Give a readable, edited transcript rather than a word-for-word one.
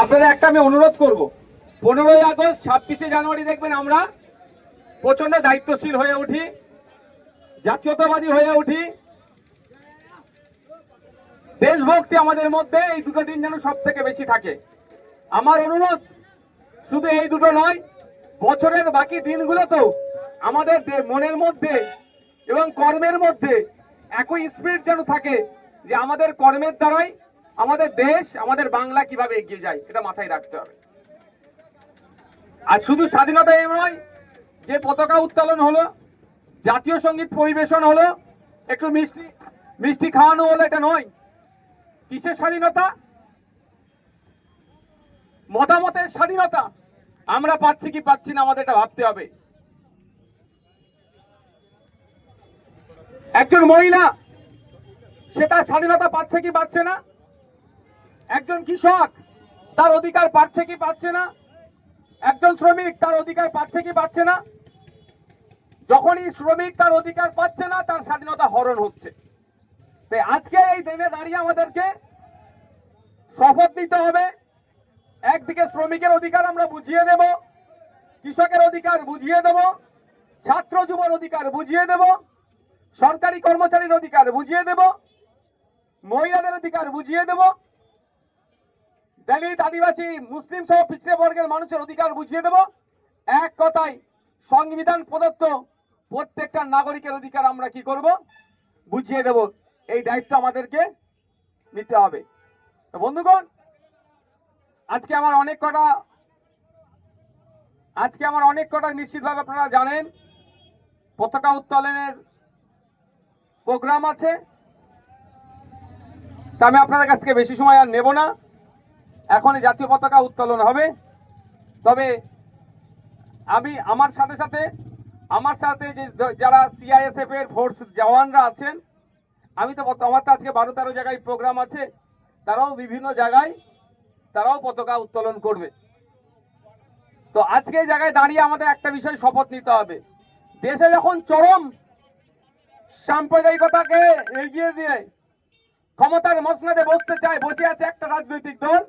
আপনাদের একটা আমি অনুরোধ করব, 15ই আগস্ট 26শে জানুয়ারি দেখবেন আমরা প্রচন্ড দায়িত্বশীল হয়ে উঠি, জাতীয়তাবাদী হয়ে উঠি, দেশভক্তি আমাদের মধ্যে এই দুটো দিন যেন সব থেকে বেশি থাকে। আমার অনুরোধ শুধু এই দুটো নয়, বছরের বাকি দিনগুলোতেও আমাদের মনের মধ্যে এবং কর্মের মধ্যে একই স্পিরিট যেন থাকে যে আমাদের কর্মের দ্বারাই আমাদের দেশ, আমাদের বাংলা কিভাবে এগিয়ে যায়, এটা মাথায় রাখতে হবে। আর শুধু স্বাধীনতা এই নয় যে পতাকা উত্তোলন হলো, জাতীয় সঙ্গীত পরিবেশন হলো, একটু মিষ্টি খাওয়ানো হলো, এটা নয়। কিসের স্বাধীনতা? মতামতের স্বাধীনতা। আমরা পাচ্ছি কি পাচ্ছি না আমাদের এটা ভাবতে হবে। একজন মহিলা সে তার স্বাধীনতা পাচ্ছে কি পাচ্ছে না, একজন কৃষক তার অধিকার পাচ্ছে কি পাচ্ছে না, একজন শ্রমিক তার অধিকার পাচ্ছে কি পাচ্ছে না। যখনই শ্রমিক তার অধিকার পাচ্ছে না, তার স্বাধীনতা হরণ হচ্ছে। তাই আজকে এই দিনে দাঁড়িয়ে আমাদেরকে শপথ নিতে হবে, একদিকে শ্রমিকের অধিকার আমরা বুঝিয়ে দেব, কৃষকের অধিকার বুঝিয়ে দেব, ছাত্র যুবর অধিকার বুঝিয়ে দেব, সরকারি কর্মচারীর অধিকার বুঝিয়ে দেব, মহিলাদের অধিকার বুঝিয়ে দেব, দলিত, আদিবাসী, মুসলিম সহ পিছড়ে বর্গের মানুষের অধিকার বুঝিয়ে দেব। এক কথায় সংবিধান প্রদত্ত প্রত্যেকটা নাগরিকের অধিকার আমরা কি করব, বুঝিয়ে দেব। এই দায়িত্ব আমাদেরকে নিতে হবে। তো বন্ধুগণ, আজকে আমার অনেক কটা নিশ্চিতভাবে আপনারা জানেন পতাকা উত্তোলনের প্রোগ্রাম আছে। তা আমি আপনাদের কাছ থেকে বেশি সময় আর নেব না, এখনই জাতীয় পতাকা উত্তোলন হবে। তবে আমি আমার সাথে যে যারা সিআইএসএফ এর ফোর্স জওয়ানরা আছেন, আমার তো আজকে 12-13 জায়গায় প্রোগ্রাম আছে, তারাও বিভিন্ন জায়গায় তারাও পতাকা উত্তোলন করবে। তো আজকে এই জায়গায় দাঁড়িয়ে আমাদের একটা বিষয় শপথ নিতে হবে। দেশে যখন চরম সাম্প্রদায়িকতাকে এগিয়ে দিয়ে ক্ষমতার মসনদে বসে আছে একটা রাজনৈতিক দল,